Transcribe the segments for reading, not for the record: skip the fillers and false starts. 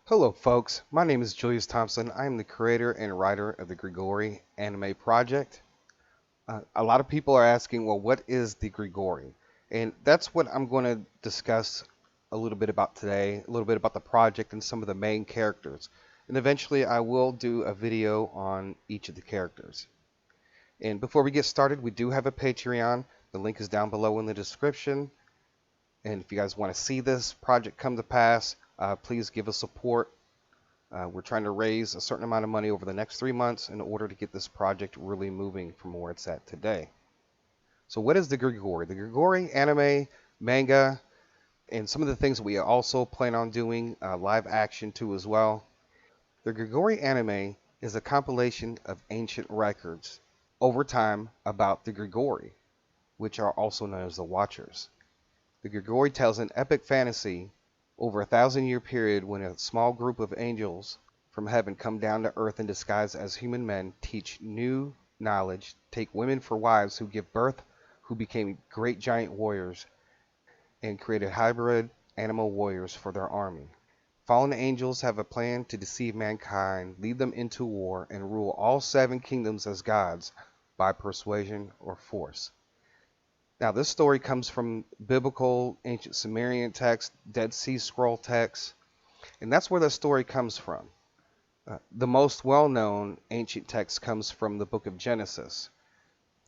Hello folks, my name is Julius Thompson. I am the creator and writer of the Grigori anime project. A lot of people are asking, well, what is the Grigori? And that's what I'm going to discuss a little bit about today, a little bit about the project and some of the main characters. And eventually I will do a video on each of the characters. And before we get started, we do have a Patreon. The link is down below in the description. And if you guys want to see this project come to pass, please give us support. We're trying to raise a certain amount of money over the next 3 months in order to get this project really moving from where it's at today. So what is the Grigori? The Grigori anime, manga, and some of the things we also plan on doing live action too as well. The Grigori anime is a compilation of ancient records over time about the Grigori, which are also known as the Watchers. The Grigori tells an epic fantasy over a 1,000-year period when a small group of angels from heaven come down to earth in disguise as human men, teach new knowledge, take women for wives who give birth, who became great giant warriors, and created hybrid animal warriors for their army. Fallen angels have a plan to deceive mankind, lead them into war, and rule all 7 kingdoms as gods by persuasion or force. Now, this story comes from biblical, ancient Sumerian text, Dead Sea Scroll text, and that's where the story comes from. The most well-known ancient text comes from the book of Genesis.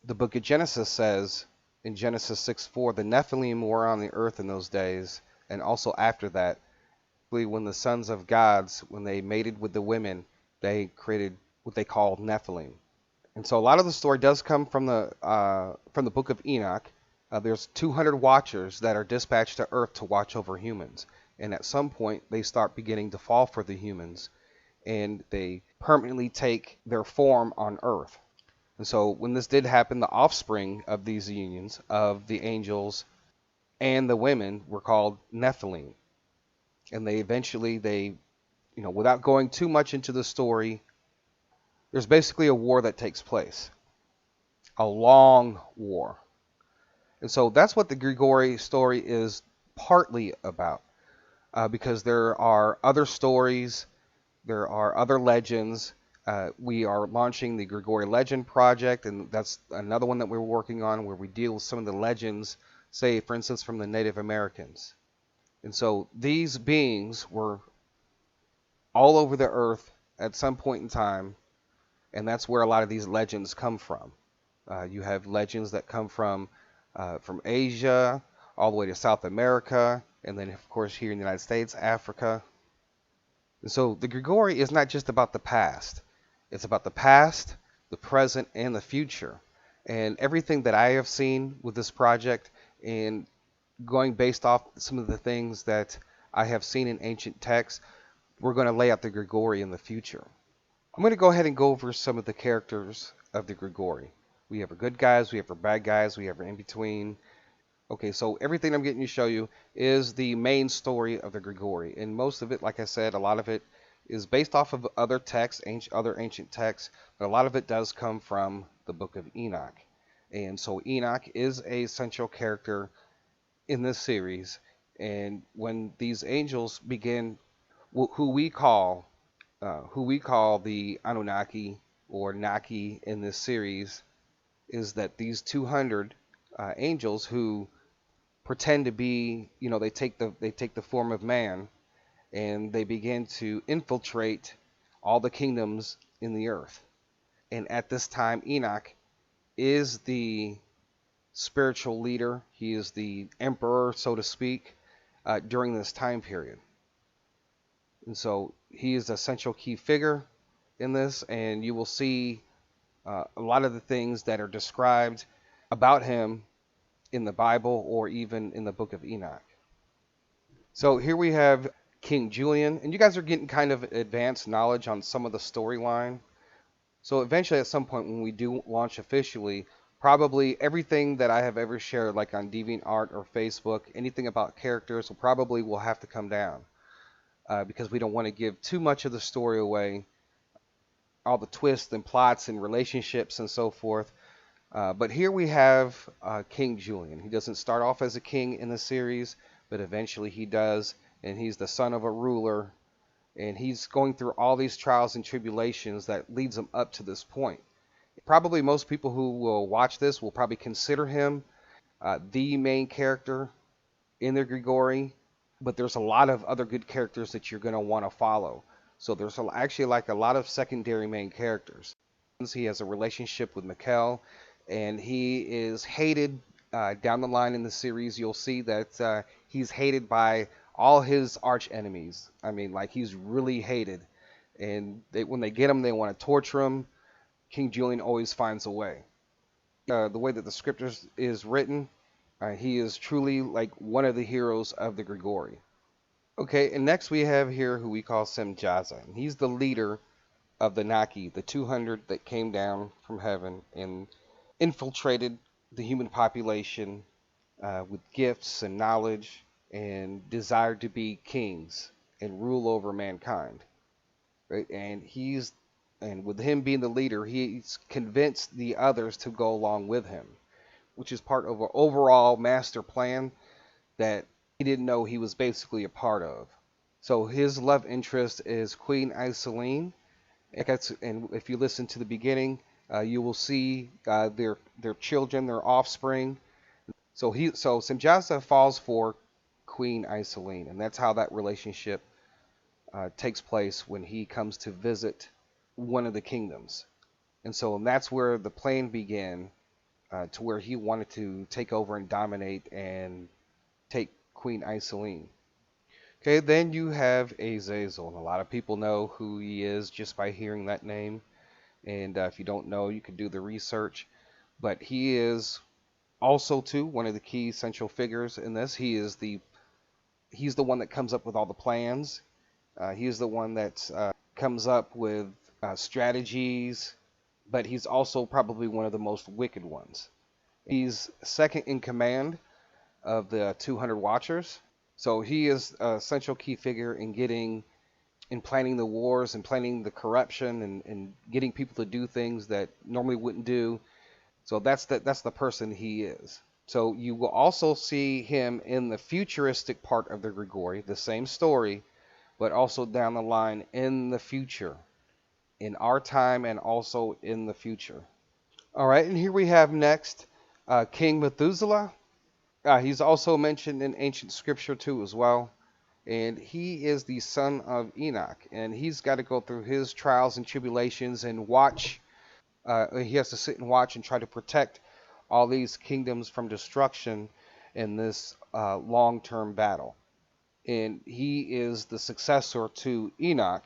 The book of Genesis says, in Genesis 6:4, the Nephilim were on the earth in those days, and also after that, when the sons of gods, when they mated with the women, they created what they called Nephilim. And so a lot of the story does come from the book of Enoch. There's 200 watchers that are dispatched to Earth to watch over humans. And at some point, they start beginning to fall for the humans. And they permanently take their form on Earth. And so when this did happen, the offspring of these unions, of the angels and the women, were called Nephilim. And they eventually, without going too much into the story, there's basically a war that takes place. A long war. And so that's what the Grigori story is partly about, because there are other stories, there are other legends. We are launching the Grigori Legend Project, and that's another one that we're working on where we deal with some of the legends, say, for instance, from the Native Americans. And so these beings were all over the earth at some point in time, and that's where a lot of these legends come from. You have legends that come from Asia, all the way to South America, and then, of course, here in the United States, Africa. And so the Grigori is not just about the past. It's about the past, the present, and the future. And everything that I have seen with this project, and going based off some of the things that I have seen in ancient texts, we're going to lay out the Grigori in the future. I'm going to go ahead and go over some of the characters of the Grigori. We have our good guys, we have our bad guys, we have our in-between. Okay, so everything I'm getting to show you is the main story of the Grigori. And most of it, like I said, a lot of it is based off of other texts, other ancient texts, but a lot of it does come from the book of Enoch. And so Enoch is a central character in this series. And when these angels begin, who we call the Anunnaki or Naki in this series, is that these 200 angels who pretend to be, they take the form of man, and they begin to infiltrate all the kingdoms in the earth. And at this time, Enoch is the spiritual leader. He is the emperor, so to speak, during this time period. And so he is a central key figure in this, and you will see a lot of the things that are described about him in the Bible or even in the book of Enoch. So here we have King Julian, and you guys are getting kind of advanced knowledge on some of the storyline. So eventually, at some point, when we do launch officially, probably everything that I have ever shared, like on DeviantArt or Facebook, anything about characters, will have to come down because we don't want to give too much of the story away, all the twists and plots and relationships and so forth. But here we have King Julian. He doesn't start off as a king in the series, but eventually he does, and he's the son of a ruler, and he's going through all these trials and tribulations that leads him up to this point. Probably most people who will watch this will probably consider him the main character in the Grigori, but there's a lot of other good characters that you're going to want to follow. So there's actually like a lot of secondary main characters. He has a relationship with Mikkel, and he is hated down the line in the series. You'll see that he's hated by all his arch enemies. I mean, like he's really hated, and when they get him, they want to torture him. King Julian always finds a way. The way that the script is written, he is truly like one of the heroes of the Grigori. Okay, and next we have here who we call Semjaza, and he's the leader of the Naki, the 200 that came down from heaven and infiltrated the human population with gifts and knowledge and desired to be kings and rule over mankind. Right? And with him being the leader, he's convinced the others to go along with him, which is part of an overall master plan that he didn't know he was basically a part of. So his love interest is Queen Iseline, and if you listen to the beginning, you will see their children, their offspring. So Semjasa falls for Queen Iseline, and that's how that relationship takes place when he comes to visit one of the kingdoms. And that's where the plan began, to where he wanted to take over and dominate and take Queen Iseline. Okay, then you have Azazel, and a lot of people know who he is just by hearing that name. And if you don't know, you can do the research. But he is also too one of the key central figures in this. He's the one that comes up with all the plans. He's the one that comes up with strategies, but he's also probably one of the most wicked ones. He's second in command of the 200 Watchers. So he is a central key figure in planning the wars and planning the corruption and getting people to do things that normally wouldn't do. So that's the person he is. So you will also see him in the futuristic part of the Grigori, the same story, but also down the line in the future, in our time and also in the future. All right, and here we have next King Methuselah. He's also mentioned in ancient scripture too as well. And he is the son of Enoch, and he's got to go through his trials and tribulations and watch. He has to sit and watch and try to protect all these kingdoms from destruction in this long-term battle. And he is the successor to Enoch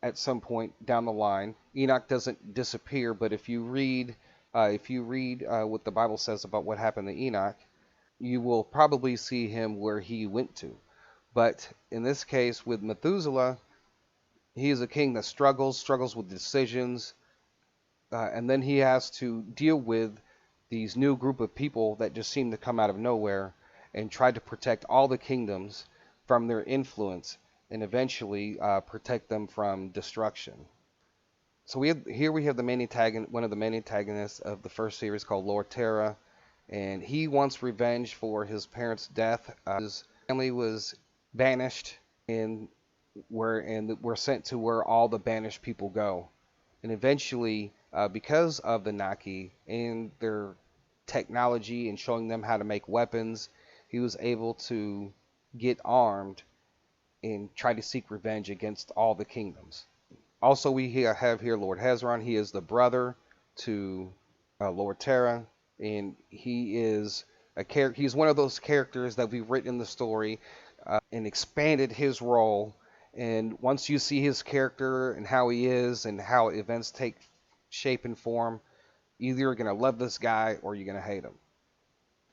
at some point down the line. Enoch doesn't disappear, but if you read what the Bible says about what happened to Enoch, you will probably see him where he went to. But in this case, with Methuselah, he is a king that struggles with decisions, and then he has to deal with these new group of people that just seem to come out of nowhere and try to protect all the kingdoms from their influence and eventually protect them from destruction. So here we have one of the main antagonists of the first series called Lord Terra, and he wants revenge for his parents' death. His family was banished and were sent to where all the banished people go. And eventually, because of the Naki and their technology and showing them how to make weapons, he was able to get armed and try to seek revenge against all the kingdoms. Also, we have here Lord Hezron. He is the brother to Lord Terra, and he is he's one of those characters that we've written in the story and expanded his role. And once you see his character and how he is and how events take shape and form, either you're going to love this guy or you're going to hate him.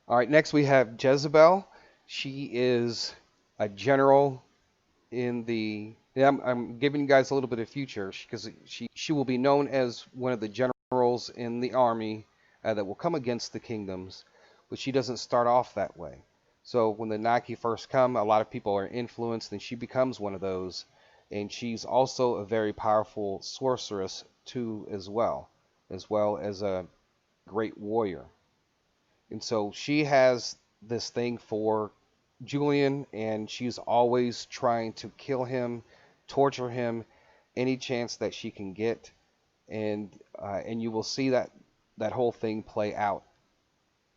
All right, next we have Jezebel. She is a general in the. Yeah, I'm giving you guys a little bit of future because she will be known as one of the generals in the army that will come against the kingdoms, but she doesn't start off that way. So when the Naki first come, a lot of people are influenced, and she becomes one of those. And she's also a very powerful sorceress too, as well as a great warrior. And so she has this thing for Julian, and she's always trying to kill him, torture him, any chance that she can get, and you will see that whole thing play out.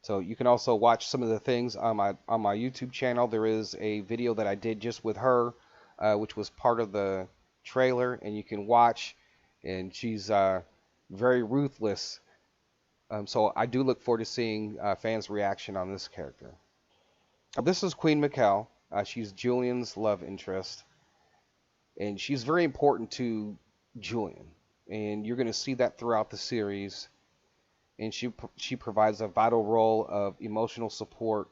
So you can also watch some of the things on my YouTube channel. There is a video that I did just with her, which was part of the trailer, and you can watch. And she's very ruthless. So I do look forward to seeing fans' reaction on this character. This is Queen Mikkel. She's Julian's love interest, and she's very important to Julian. And you're going to see that throughout the series. And she provides a vital role of emotional support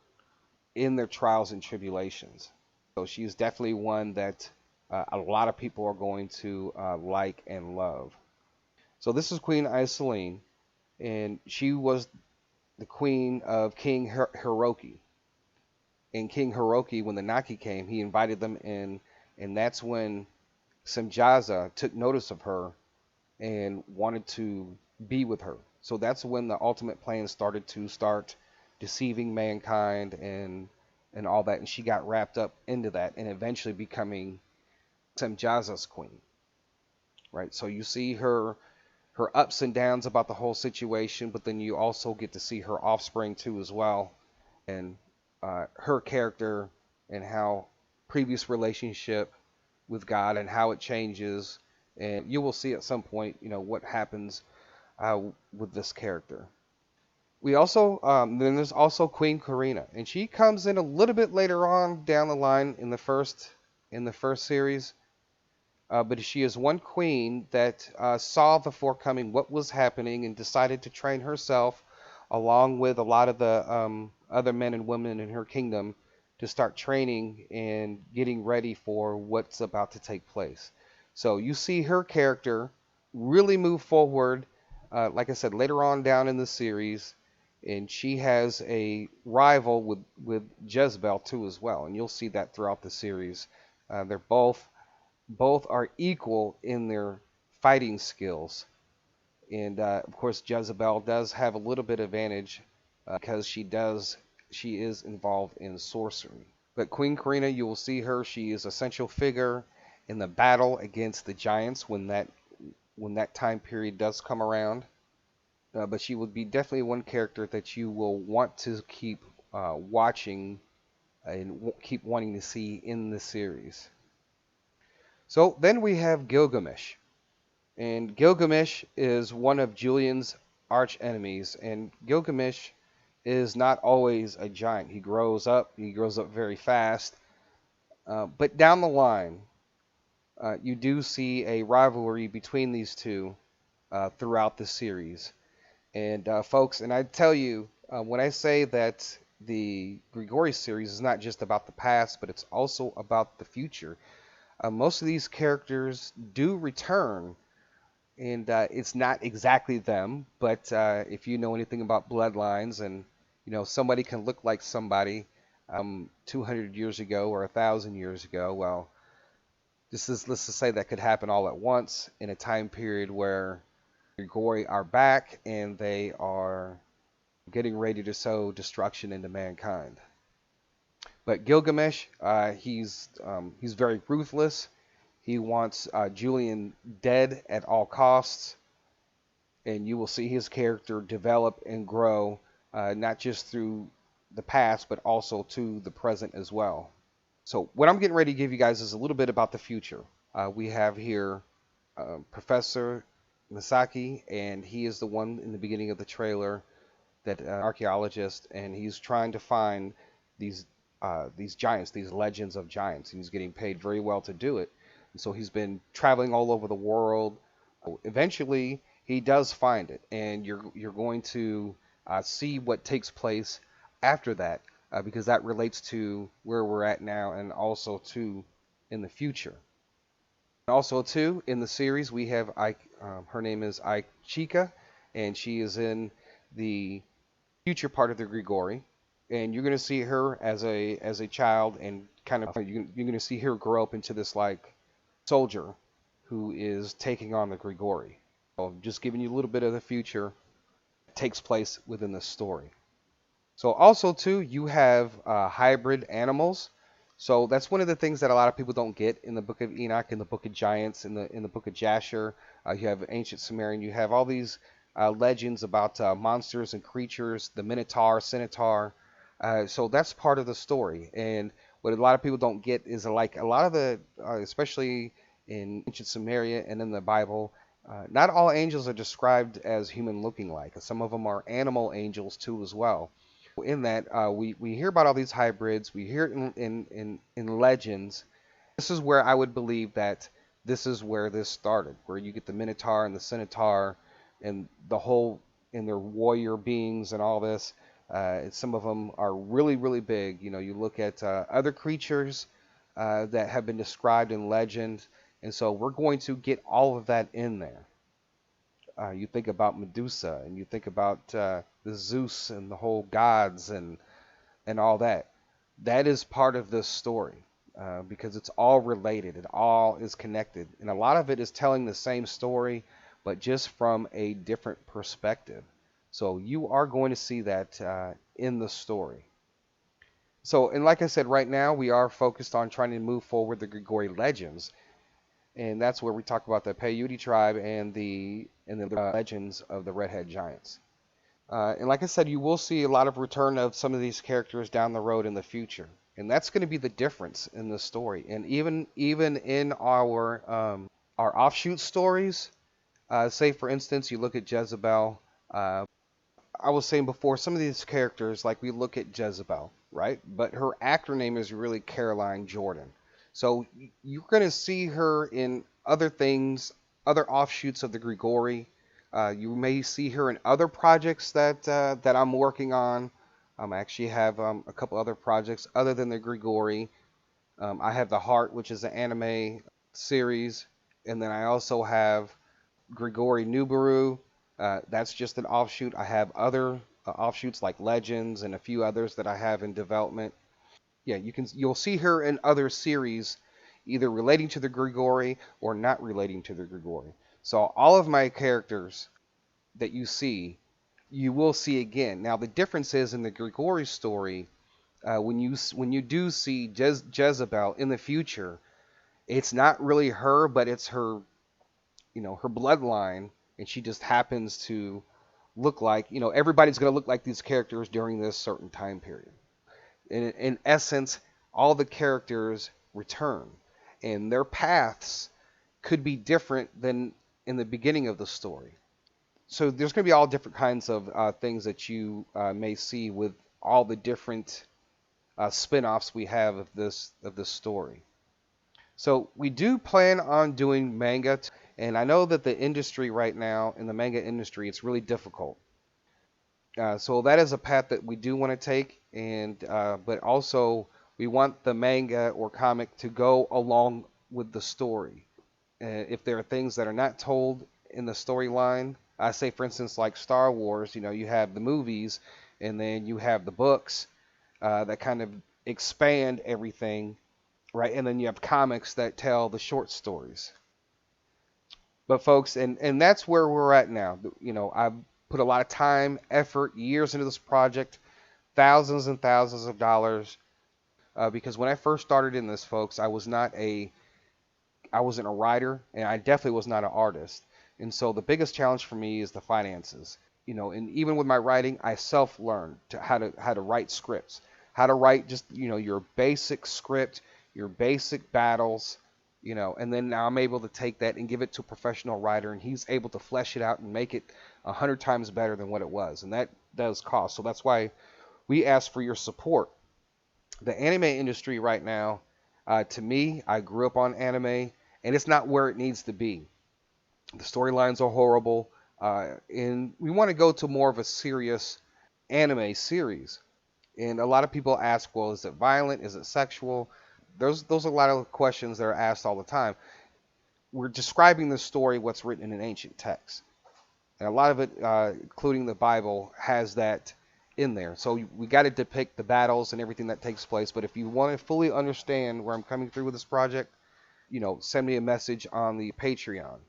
in their trials and tribulations. So she's definitely one that a lot of people are going to like and love. So this is Queen Iseline, and she was the queen of King Hiroki. And King Hiroki, when the Naki came, he invited them in, and that's when Semjaza took notice of her and wanted to be with her. So that's when the ultimate plan started to start deceiving mankind and all that, and she got wrapped up into that and eventually becoming Semjaza's queen. Right? So you see her ups and downs about the whole situation, but then you also get to see her offspring too as well, and her character and how previous relationship with God and how it changes, and you will see at some point, what happens with this character. We also then there's also Queen Karina, and she comes in a little bit later on down the line in the first series. But she is one queen that saw the forecoming, what was happening, and decided to train herself, along with a lot of the other men and women in her kingdom, to start training and getting ready for what's about to take place. So you see her character really move forward, like I said, later on down in the series, and she has a rival with Jezebel too as well, and you'll see that throughout the series. They're both are equal in their fighting skills. And of course, Jezebel does have a little bit of advantage because she is involved in sorcery. But Queen Karina, you will see her. She is a central figure in the battle against the giants when that time period does come around. But she would be definitely one character that you will want to keep watching and keep wanting to see in the series. So then we have Gilgamesh. And Gilgamesh is one of Julian's arch enemies. And Gilgamesh is not always a giant. He grows up very fast. But down the line, you do see a rivalry between these two throughout the series. And folks, and I tell you, when I say that the Grigori series is not just about the past, but it's also about the future. Most of these characters do return, and it's not exactly them, but if you know anything about bloodlines, and somebody can look like somebody 200 years ago or 1,000 years ago, well, let's just say that could happen all at once in a time period where Grigori are back and they are getting ready to sow destruction into mankind. But Gilgamesh, he's very ruthless. He wants Julian dead at all costs, and you will see his character develop and grow, not just through the past, but also to the present as well. So what I'm getting ready to give you guys is a little bit about the future. We have here Professor Misaki, and he is the one in the beginning of the trailer, that archaeologist, and he's trying to find these giants, these legends of giants, and he's getting paid very well to do it. And so he's been traveling all over the world. Eventually, he does find it, and you're going to see what takes place after that. because that relates to where we're at now and also to in the future. Also, too, in the series, we have her name is Aichika, and she is in the future part of the Grigori. And you're going to see her as a child, and kind of you're going to see her grow up into this like soldier who is taking on the Grigori. So just giving you a little bit of the future that takes place within the story. So also too, you have hybrid animals. So that's one of the things that a lot of people don't get in the Book of Enoch, in the Book of Giants, in the Book of Jasher. You have ancient Sumerian. You have all these legends about monsters and creatures, the Minotaur, Centaur. So that's part of the story. And what a lot of people don't get is like a lot of the, especially in ancient Sumeria and in the Bible, not all angels are described as human looking like. Some of them are animal angels too as well. In that, we hear about all these hybrids. We hear it in legends. This is where I would believe that this is where this started, where you get the Minotaur and the Centaur and the whole and their warrior beings and all this. Some of them are really, really big. You know, you look at other creatures that have been described in legend, and so we're going to get all of that in there. You think about Medusa, and you think about the Zeus and the whole gods and all that. That is part of this story because it's all related. It all is connected, and a lot of it is telling the same story, but just from a different perspective. So you are going to see that in the story. So, and like I said, right now we are focused on trying to move forward the Grigori legends, and that's where we talk about the Paiute tribe and the legends of the Redhead Giants. And like I said, you will see a lot of return of some of these characters down the road in the future, and that's going to be the difference in the story. And even in our offshoot stories, say for instance, you look at Jezebel. I was saying before, some of these characters, like we look at Jezebel, right? But her actor name is really Caroline Jordan. So you're going to see her in other things, other offshoots of the Grigori. You may see her in other projects that I'm working on. I actually have a couple other projects other than the Grigori. I have The Heart, which is an anime series, and then I also have Grigori Nubaru. That's just an offshoot. I have other offshoots like Legends and a few others that I have in development. Yeah, you'll see her in other series, either relating to the Grigori or not relating to the Grigori. So all of my characters that you see, you will see again. Now the difference is in the Grigori story, when you do see Jezebel in the future, it's not really her, but it's her, her bloodline, and she just happens to look like, everybody's going to look like these characters during this certain time period. In essence, all the characters return, and their paths could be different than in the beginning of the story. So there's going to be all different kinds of things that you may see with all the different spin-offs we have of this story. So we do plan on doing manga, and I know that the industry right now, in the manga industry, it's really difficult. So that is a path that we do want to take, and but also we want the manga or comic to go along with the story. If there are things that are not told in the storyline, I say for instance like Star Wars, you have the movies, and then you have the books that kind of expand everything, right? And then you have comics that tell the short stories. But folks, and that's where we're at now. I've put a lot of time, effort, years into this project, thousands and thousands of dollars. Because when I first started in this, folks, I wasn't a writer, and I definitely was not an artist. And so the biggest challenge for me is the finances. And even with my writing, I self-learned how to write scripts, how to write just your basic script, your basic battles. And then now I'm able to take that and give it to a professional writer, and he's able to flesh it out and make it 100 times better than what it was. And that does cost. So that's why we ask for your support. The anime industry right now, to me, I grew up on anime, and it's not where it needs to be. The storylines are horrible, and we want to go to more of a serious anime series. And a lot of people ask, well, is it violent? Is it sexual? Those are a lot of questions that are asked all the time. We're describing the story, what's written in an ancient text. And a lot of it, including the Bible, has that in there. So we got to depict the battles and everything that takes place. But if you want to fully understand where I'm coming through with this project, send me a message on the Patreon.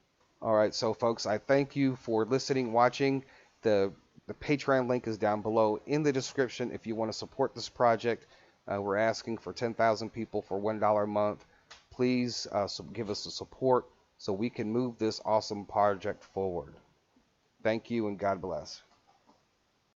All right, so folks, I thank you for listening, watching. The Patreon link is down below in the description if you want to support this project. We're asking for 10,000 people for $1 a month. Please give us the support so we can move this awesome project forward. Thank you and God bless.